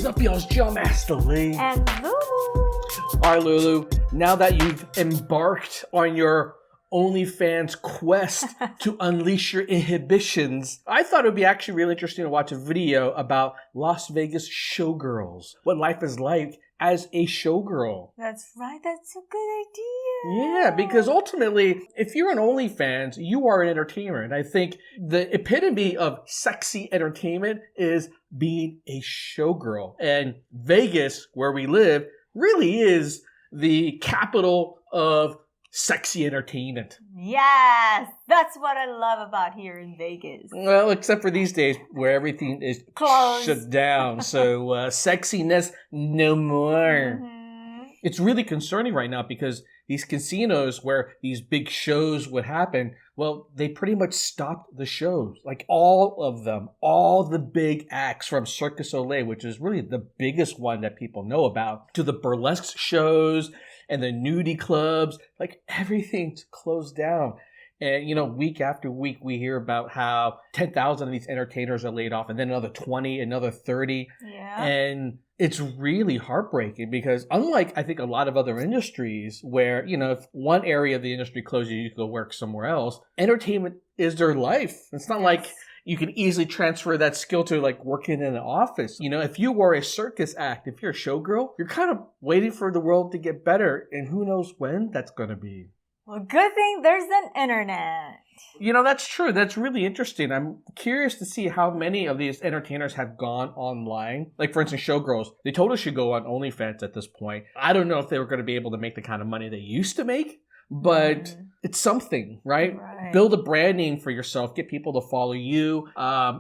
What's up, y'all? It's Joe Master Lee. And Lulu. All right, Lulu, now that you've embarked on your OnlyFans quest to unleash your inhibitions, I thought it would be actually really interesting to watch a video about Las Vegas showgirls, what life is like as a showgirl. That's right. That's a good idea. Yeah, because ultimately, if you're an OnlyFans, you are an entertainer. And I think the epitome of sexy entertainment is being a showgirl. And Vegas, where we live, really is the capital of sexy entertainment. Yes, that's what I love about here in Vegas. Well, except for these days where everything is Closed. shut down. So sexiness, no more. Mm-hmm. It's really concerning right now because these casinos where these big shows would happen, well, they pretty much stopped the shows. Like all of them, all the big acts from Cirque du Soleil, which is really the biggest one that people know about, to the burlesque shows and the nudie clubs, like everything's closed down. And, you know, week after week, we hear about how 10,000 of these entertainers are laid off and then another 20, another 30. Yeah. And it's really heartbreaking because unlike, I think, a lot of other industries where, you know, if one area of the industry closes, you can go work somewhere else. Entertainment is their life. It's not like you can easily transfer that skill to like working in an office. You know, if you were a circus act, if you're a showgirl, you're kind of waiting for the world to get better. And who knows when that's going to be. Well, good thing there's an internet. You know, that's true. That's really interesting. I'm curious to see how many of these entertainers have gone online. Like, for instance, showgirls. They totally should go on OnlyFans at this point. I don't know if they were going to be able to make the kind of money they used to make, but it's something, right? Build a brand name for yourself. Get people to follow you.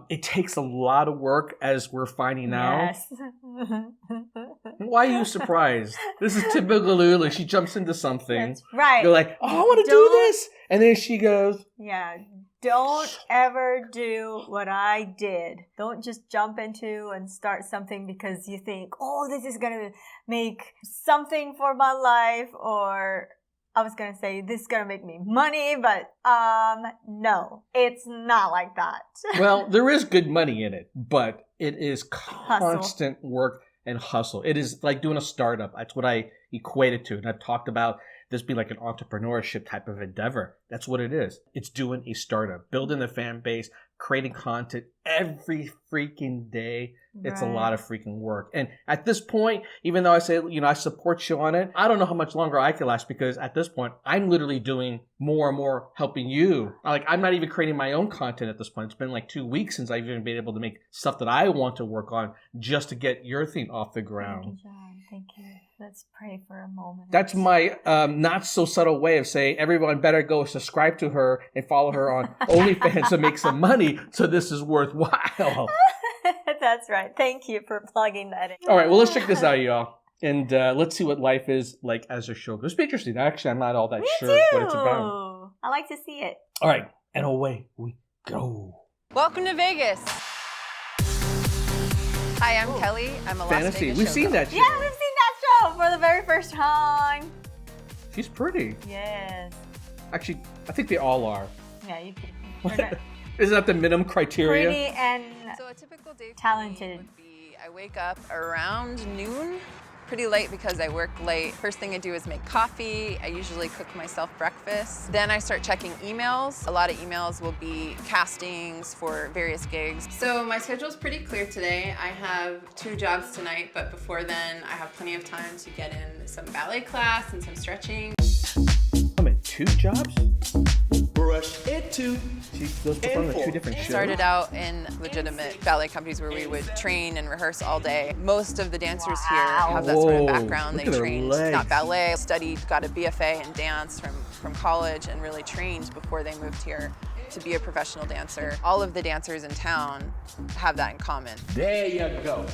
It takes a lot of work, as we're finding out. Yes. Why are you surprised? This is typical Lulu. She jumps into something. That's right. You're like, oh, I want to do this. And then she goes, yeah, don't ever do what I did. Don't just jump into and start something because you think, oh, this is going to make something for my life, or I was going to say this is going to make me money, but no, it's not like that. Well, there is good money in it, but it is constant work and hustle. It is like doing a startup. That's what I equate it to. And I've talked about this being like an entrepreneurship type of endeavor. That's what it is. It's doing a startup, building a fan base, creating content every freaking day. It's a lot of freaking work. And at this point, even though I say, you know, I support you on it, I don't know how much longer I can last because at this point, I'm literally doing more and more helping you. Like, I'm not even creating my own content at this point. It's been like 2 weeks since I've even been able to make stuff that I want to work on just to get your thing off the ground. Thank you. Let's pray for a moment. That's my not so subtle way of saying everyone better go subscribe to her and follow her on OnlyFans to make some money so this is worthwhile. That's right. Thank you for plugging that in. All right, well, let's check this out, y'all. And let's see what life is like as a showgirl. It's interesting. Actually, I'm not all that sure what it's about. I like to see it. All right, and away we go. Welcome to Vegas. Hi, I'm Kelly. I'm a Las Vegas We've showgirl. seen that show. Yeah, we've seen that show for the very first time. She's pretty. Yes. Actually, I think they all are. Yeah, you could. Isn't that the minimum criteria? Pretty and So a typical day for talented. me would be I wake up around noon, pretty late because I work late. First thing I do is make coffee. I usually cook myself breakfast. Then I start checking emails. A lot of emails will be castings for various gigs. So my schedule's pretty clear today. I have 2 jobs tonight, but before then I have plenty of time to get in some ballet class and some stretching. I'm at 2 jobs? Brush it too. She goes perform at 2 different shows? Started out in legitimate ballet companies where we would train and rehearse all day. Most of the dancers here have that sort of background. They trained, not ballet, studied, got a BFA in dance from college and really trained before they moved here to be a professional dancer. All of the dancers in town have that in common. There you go.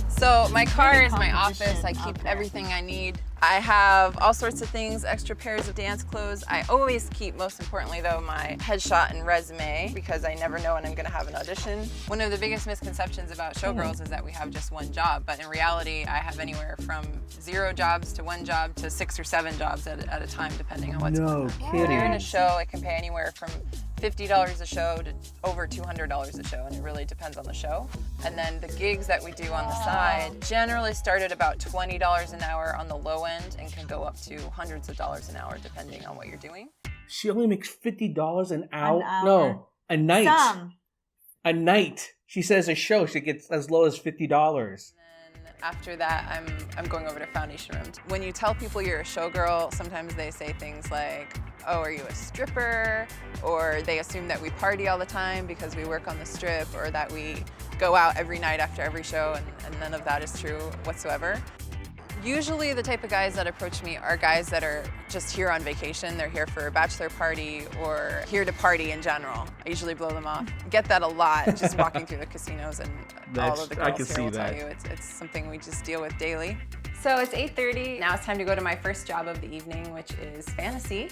So my car is my office. I keep everything I need. I have all sorts of things, extra pairs of dance clothes. I always keep, most importantly though, my headshot and resume because I never know when I'm gonna have an audition. One of the biggest misconceptions about showgirls is that we have just one job, but in reality, I have anywhere from 0 jobs to 1 job to 6 or 7 jobs at a time, depending on what's going on. No kidding. If you're in a show, it can pay anywhere from $50 a show to over $200 a show, and it really depends on the show. And then the gigs that we do on the side generally start at about $20 an hour on the low end and can go up to hundreds of dollars an hour depending on what you're doing. She only makes $50 an hour? An hour. No, a night. Some. A night. She says a show she gets as low as $50. After that, I'm going over to foundation room. When you tell people you're a showgirl, sometimes they say things like, oh, are you a stripper? Or they assume that we party all the time because we work on the strip, or that we go out every night after every show, and none of that is true whatsoever. Usually the type of guys that approach me are guys that are just here on vacation. They're here for a bachelor party or here to party in general. I usually blow them off. Get that a lot, just walking through the casinos, and all of the girls here will tell you it's something we just deal with daily. So it's 8:30. Now it's time to go to my first job of the evening, which is fantasy.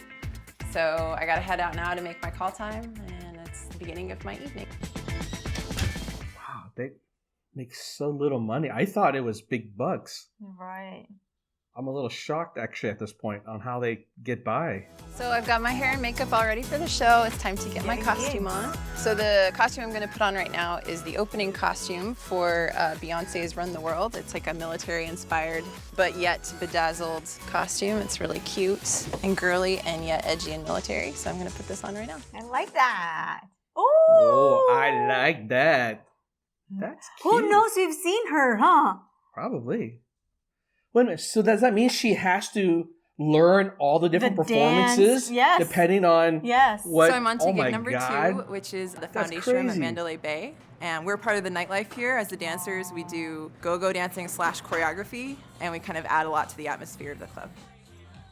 So I gotta head out now to make my call time, and it's the beginning of my evening. Wow, they make so little money. I thought it was big bucks. Right. I'm a little shocked actually at this point on how they get by. So I've got my hair and makeup all ready for the show. It's time to get my costume on. So the costume I'm going to put on right now is the opening costume for Beyonce's Run the World. It's like a military-inspired but yet bedazzled costume. It's really cute and girly and yet edgy and military. So I'm going to put this on right now. I like that. Ooh. Oh, I like that. That's cute. Who knows we've seen her, huh? Probably. Wait a minute, so does that mean she has to learn all the different performances? Dance, yes. Depending on what? So I'm on to gig number God. 2, which is the That's foundation room at crazy. Mandalay Bay. And we're part of the nightlife here. As the dancers, we do go-go dancing / choreography, and we kind of add a lot to the atmosphere of the club.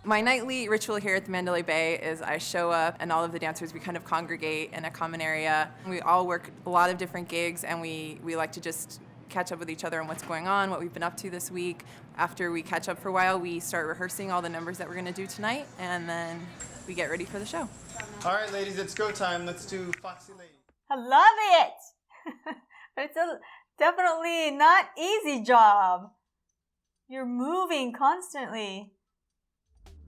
My nightly ritual here at the Mandalay Bay is I show up, and all of the dancers, we kind of congregate in a common area. We all work a lot of different gigs, and we like to just catch up with each other on what's going on, what we've been up to this week. After we catch up for a while, we start rehearsing all the numbers that we're going to do tonight, and then we get ready for the show. All right, ladies, it's go time. Let's do Foxy Lady. I love it. But it's definitely not easy job. You're moving constantly.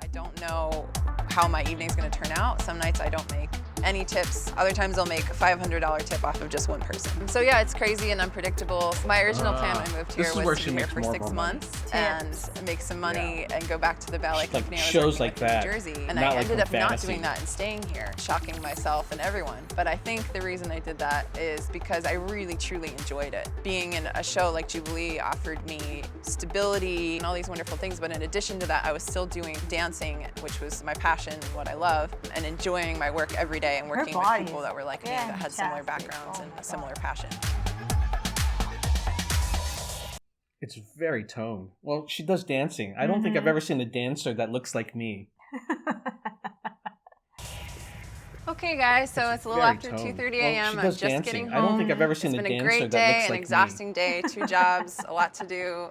I don't know how my evening's going to turn out. Some nights I don't make any tips. Other times I'll make a $500 tip off of just one person. So yeah, it's crazy and unpredictable. My original plan when I moved here was to be here for 6 months and make some money and go back to the ballet company I was shows working like with in that. New Jersey. And Not I like ended up from not fantasy. doing that and staying here, shocking myself and everyone. But I think the reason I did that is because I really, truly enjoyed it. Being in a show like Jubilee offered me stability and all these wonderful things. But in addition to that, I was still doing dancing, which was my passion and what I love, and enjoying my work every day and working with people that were like me, that had similar backgrounds and a similar passion. It's very toned. Well, she does dancing. I don't think I've ever seen a dancer that looks like me. Okay, guys, so it's a little very after toned. 2:30 Well, a.m. she I'm does just dancing. getting home. I don't think I've ever seen it's a been a dancer great that day, looks an like exhausting me. day, 2 jobs, a lot to do.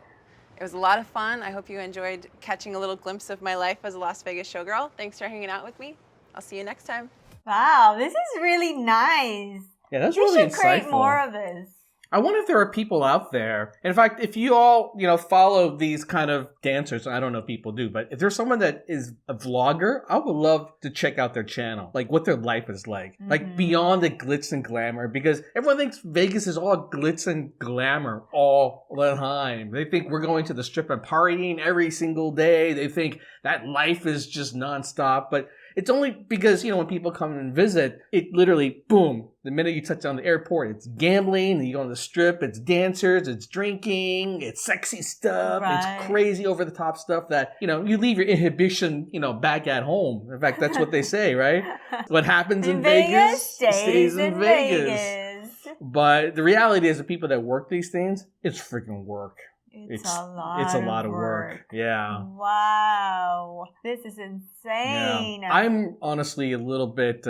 It was a lot of fun. I hope you enjoyed catching a little glimpse of my life as a Las Vegas showgirl. Thanks for hanging out with me. I'll see you next time. Wow, this is really nice. Yeah, that's You really should create insightful. more of this. I wonder if there are people out there. In fact, if you all, follow these kind of dancers, I don't know if people do, but if there's someone that is a vlogger, I would love to check out their channel, like what their life is like, like beyond the glitz and glamour, because everyone thinks Vegas is all glitz and glamour all the time. They think we're going to the strip and partying every single day. They think that life is just nonstop, but it's only because, when people come and visit, it literally, boom, the minute you touch down the airport, it's gambling, and you go on the strip, it's dancers, it's drinking, it's sexy stuff, it's crazy over-the-top stuff that, you leave your inhibition, back at home. In fact, that's what they say, right? What happens in Vegas stays in Vegas. But the reality is the people that work these things, it's freaking work. It's a lot of work. Yeah. Wow. This is insane. Yeah. I'm honestly a little bit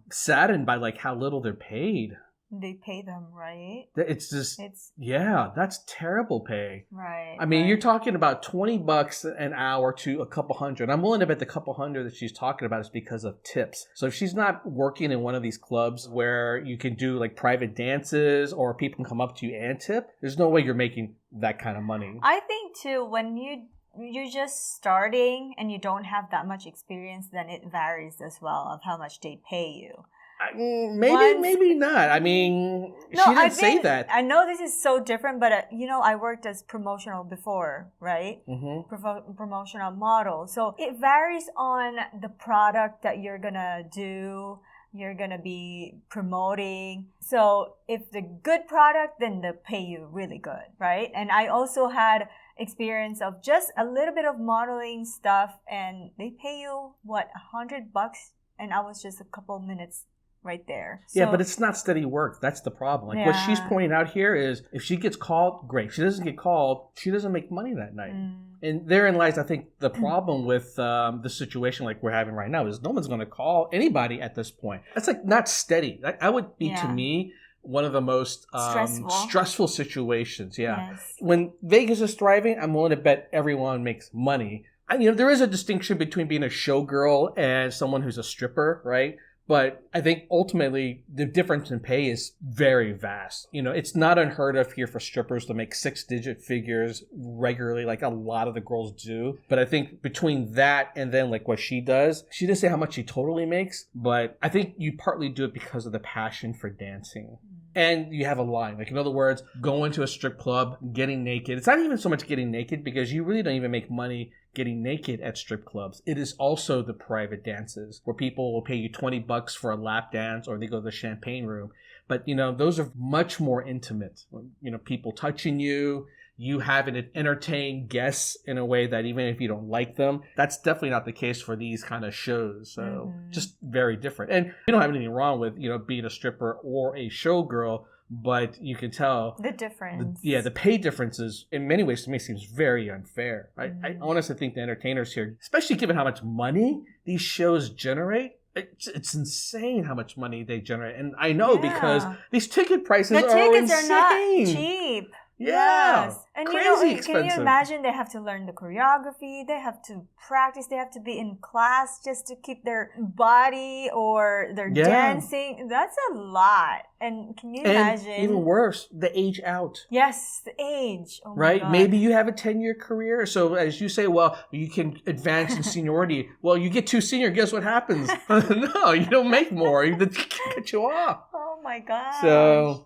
saddened by how little they're paid. They pay them, right? It's just, that's terrible pay. Right. I mean, you're talking about $20 an hour to a couple hundred. I'm willing to bet the couple hundred that she's talking about is because of tips. So if she's not working in one of these clubs where you can do private dances or people can come up to you and tip, there's no way you're making that kind of money. I think too, when you're just starting and you don't have that much experience, then it varies as well of how much they pay you. Maybe not. I mean, No, she didn't say that. I know this is so different, but I worked as promotional before, right? Promotional model. So it varies on the product that you're gonna do. You're gonna be promoting. So if the good product, then they pay you really good, right? And I also had experience of just a little bit of modeling stuff, and they pay you $100, and I was just a couple minutes right there. So, yeah, but it's not steady work. That's the problem. Like what she's pointing out here is if she gets called, great. If she doesn't get called, she doesn't make money that night. And therein lies, I think, the problem with the situation like we're having right now is no one's going to call anybody at this point. That's like not steady. That would be to me one of the most stressful situations. Yeah. Yes. When Vegas is thriving, I'm willing to bet everyone makes money. There is a distinction between being a showgirl and someone who's a stripper, right? But I think ultimately the difference in pay is very vast. It's not unheard of here for strippers to make 6-digit figures regularly, like a lot of the girls do. But I think between that and then like what she does, she didn't say how much she totally makes, but I think you partly do it because of the passion for dancing. And you have a line. Like, in other words, going to a strip club, getting naked. It's not even so much getting naked because you really don't even make money getting naked at strip clubs. It is also the private dances where people will pay you $20 for a lap dance or they go to the champagne room. But, those are much more intimate. People touching you, you having to entertain guests in a way that even if you don't like them, that's definitely not the case for these kind of shows. So just very different. And we don't have anything wrong with, being a stripper or a showgirl, but you can tell the difference. The pay differences in many ways to me seems very unfair. I honestly think the entertainers here, especially given how much money these shows generate, it's insane how much money they generate. And I know because these ticket prices are insane. Are not cheap. Yeah. Yes. And crazy expensive. Can you imagine they have to learn the choreography, they have to practice, they have to be in class just to keep their body or their dancing. That's a lot. And can you imagine? Even worse, the age out. Yes, the age. Oh right? My God. Maybe you have a 10-year career. So as you say, well, you can advance in seniority. Well, you get too senior, guess what happens? No, you don't make more. They get you off. Oh my God. So